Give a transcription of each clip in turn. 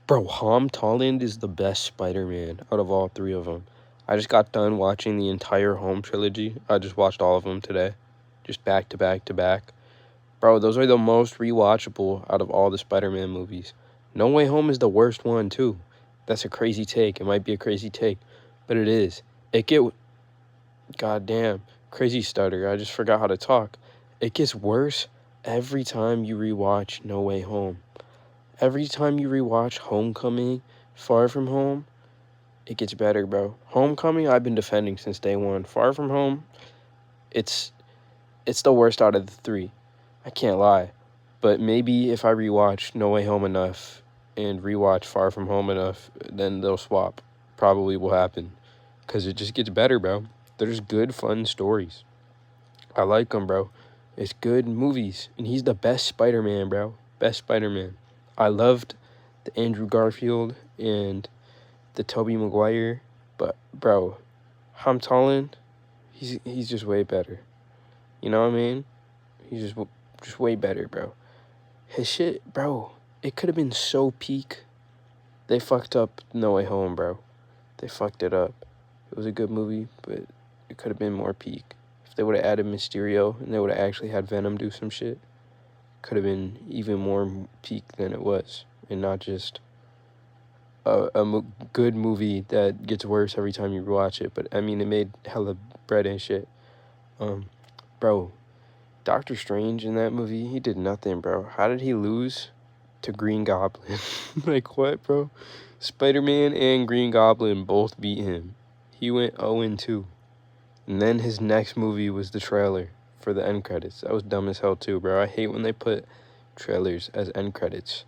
Bro, Holland is the best Spider-Man out of all three of them. I just got done watching the entire Home trilogy. I just watched all of them today. Just back to back to back. Bro, those are the most rewatchable out of all the Spider-Man movies. No Way Home is the worst one, too. That's a crazy take. It might be a crazy take, but it is. Goddamn, crazy stutter. I just forgot how to talk. It gets worse every time you rewatch No Way Home. Every time you rewatch Homecoming, Far From Home, it gets better, bro. Homecoming, I've been defending since day one. Far From Home, it's the worst out of the three. I can't lie. But maybe if I rewatch No Way Home enough and rewatch Far From Home enough, then they'll swap. Probably will happen. Because it just gets better, bro. There's good, fun stories. I like them, bro. It's good movies. And he's the best Spider-Man, bro. Best Spider-Man. I loved the Andrew Garfield and the Tobey Maguire. But, bro, Tom Holland, he's just way better. You know what I mean? He's just way better, bro. His shit, bro, it could have been so peak. They fucked up No Way Home, bro. They fucked it up. It was a good movie, but it could have been more peak. If they would have added Mysterio and they would have actually had Venom do some shit, could have been even more peak than it was. And not just a good movie that gets worse every time you watch it. But, I mean, it made hella bread and shit. Bro, Doctor Strange in that movie, he did nothing, bro. How did he lose to Green Goblin? Like, what, bro? Spider-Man and Green Goblin both beat him. He went 0-2. And then his next movie was the trailer for the end credits. That was dumb as hell, too, bro. I hate when they put trailers as end credits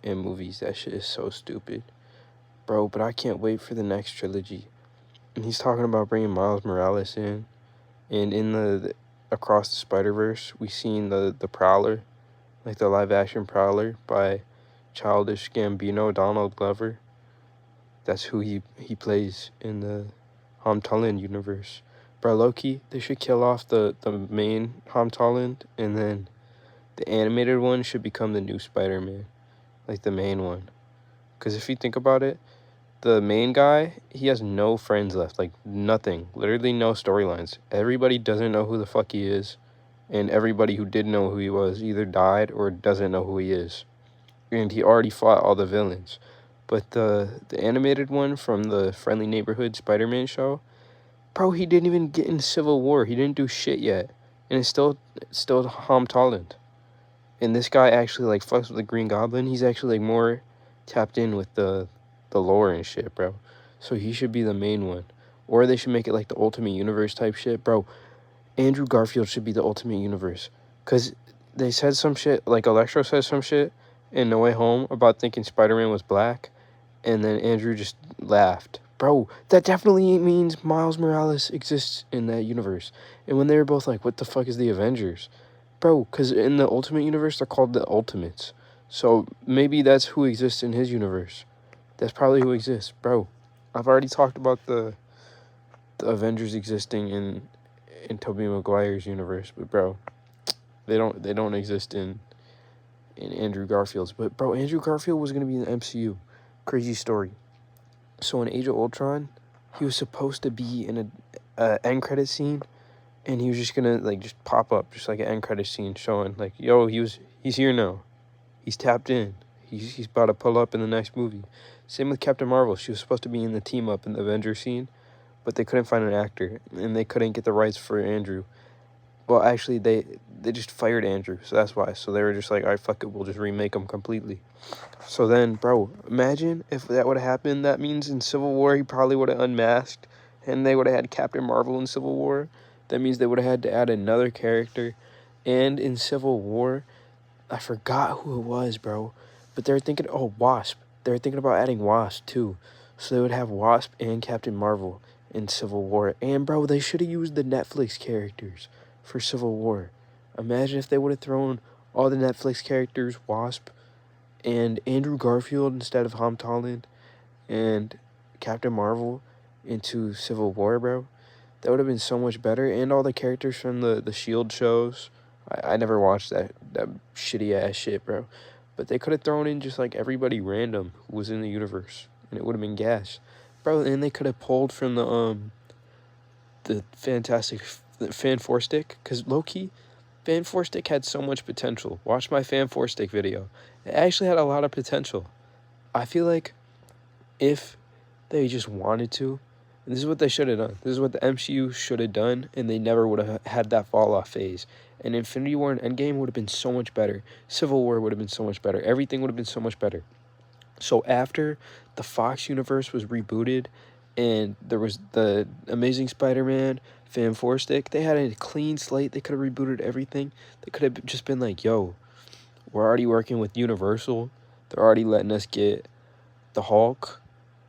in movies. That shit is so stupid. Bro, but I can't wait for the next trilogy. And he's talking about bringing Miles Morales in. And in the Across the Spider-Verse, we seen the Prowler, like the live-action Prowler by Childish Gambino, Donald Glover. That's who he plays in the Tom Holland universe. Bro, low-key, they should kill off the main Tom Holland, and then the animated one should become the new Spider-Man, like the main one. Because if you think about it, the main guy, he has no friends left, like nothing, literally no storylines. Everybody doesn't know who the fuck he is, and everybody who did know who he was either died or doesn't know who he is. And he already fought all the villains. But the animated one from the Friendly Neighborhood Spider-Man show, bro, he didn't even get in Civil War. He didn't do shit yet. And it's still Tom Holland. And this guy actually, like, fucks with the Green Goblin. He's actually, like, more tapped in with the lore and shit, bro. So he should be the main one. Or they should make it like the Ultimate Universe type shit. Bro, Andrew Garfield should be the Ultimate Universe. Because they said some shit, like Electro said some shit in No Way Home about thinking Spider-Man was black. And then Andrew just laughed. Bro, that definitely means Miles Morales exists in that universe. And when they were both like, what the fuck is the Avengers? Bro, because in the Ultimate Universe, they're called the Ultimates. So maybe that's who exists in his universe. That's probably who exists, bro. I've already talked about the Avengers existing in Tobey Maguire's universe, but bro, they don't exist in Andrew Garfield's. But bro, Andrew Garfield was gonna be in the MCU. Crazy story. So in Age of Ultron, he was supposed to be in a end credit scene, and he was just gonna like just pop up, just like an end credit scene showing like, yo, he's here now, he's tapped in. He's about to pull up in the next movie. Same with Captain Marvel. She was supposed to be in the team up in the Avengers scene, but they couldn't find an actor, and they couldn't get the rights for Andrew. Well, actually, they just fired Andrew, so that's why. So they were just like, all right, fuck it, we'll just remake him completely. So then, bro, imagine if that would have happened. That means in Civil War, he probably would have unmasked, and they would have had Captain Marvel in Civil War. That means they would have had to add another character. And in Civil War, I forgot who it was, bro. But they were thinking, Wasp. They were thinking about adding Wasp, too. So they would have Wasp and Captain Marvel in Civil War. And, bro, they should have used the Netflix characters for Civil War. Imagine if they would have thrown all the Netflix characters, Wasp, and Andrew Garfield instead of Tom Holland, and Captain Marvel into Civil War, bro. That would have been so much better. And all the characters from the S.H.I.E.L.D. shows. I never watched that shitty-ass shit, bro. But they could have thrown in just like everybody random who was in the universe, and it would have been gas, bro. And they could have pulled from the fantastic the Fan Four Stick, because low key, Fan Four Stick had so much potential. Watch my Fan Four Stick video. It actually had a lot of potential. I feel like if they just wanted to, and this is what they should have done. This is what the MCU should have done, and they never would have had that fall off phase. And Infinity War and Endgame would have been so much better. Civil War would have been so much better. Everything would have been so much better. So after the Fox universe was rebooted, and there was the Amazing Spider-Man, Fan Four Stick, they had a clean slate. They could have rebooted everything. They could have just been like, yo, we're already working with Universal. They're already letting us get the Hulk.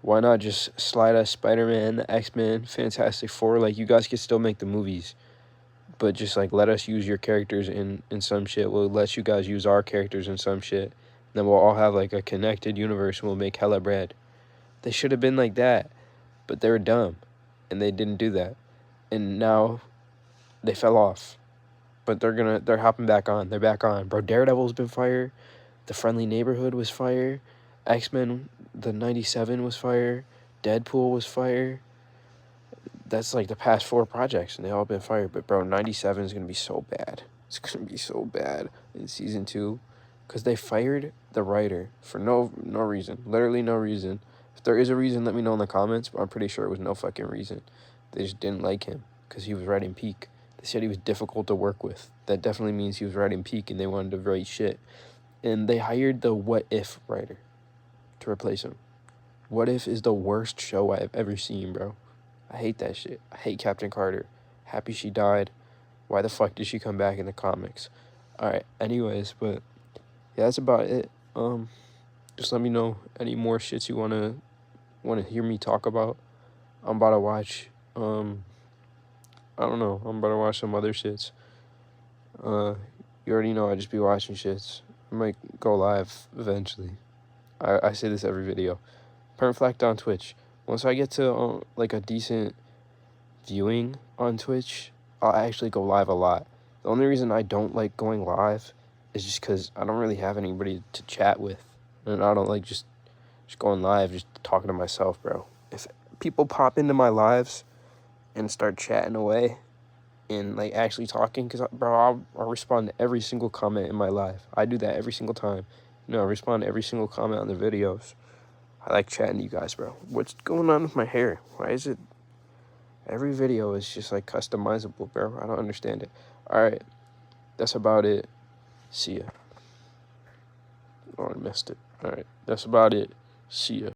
Why not just slide us Spider-Man, the X-Men, Fantastic Four? Like, you guys could still make the movies, but just, like, let us use your characters in some shit. We'll let you guys use our characters in some shit. Then we'll all have, like, a connected universe, and we'll make hella bread. They should have been like that, but they were dumb, and they didn't do that. And now they fell off. But they're hopping back on. They're back on. Bro, Daredevil's been fire. The Friendly Neighborhood was fire. X-Men, the 97 was fire. Deadpool was fire. That's like the past 4 projects, and they all been fire. But bro, 97 is gonna be so bad. It's gonna be so bad in season 2, because they fired the writer for no reason. Literally no reason. If there is a reason, let me know in the comments. But I'm pretty sure it was no fucking reason. They just didn't like him because he was writing peak. They said he was difficult to work with. That definitely means he was writing peak, and they wanted to write shit. And they hired the What If writer to replace him. What If is the worst show I've ever seen, bro. I hate that shit. I hate Captain Carter. Happy she died. Why the fuck did she come back in the comics? Alright, anyways, but yeah, that's about it. Just let me know any more shits you wanna hear me talk about. I'm about to watch I don't know. I'm about to watch some other shits. You already know I just be watching shits. I might go live eventually. I say this every video. Perfect on Twitch. Once I get to like a decent viewing on Twitch, I'll actually go live a lot. The only reason I don't like going live is just because I don't really have anybody to chat with, and I don't like just going live, just talking to myself, bro. If people pop into my lives and start chatting away and like actually talking, because bro, I'll respond to every single comment in my live. I do that every single time. You know, I respond to every single comment on the videos. I like chatting to you guys, bro. What's going on with my hair? Why is it every video is just like customizable, bro? I don't understand it. All right, that's about it. See ya. Oh, I missed it. All right, that's about it. See ya.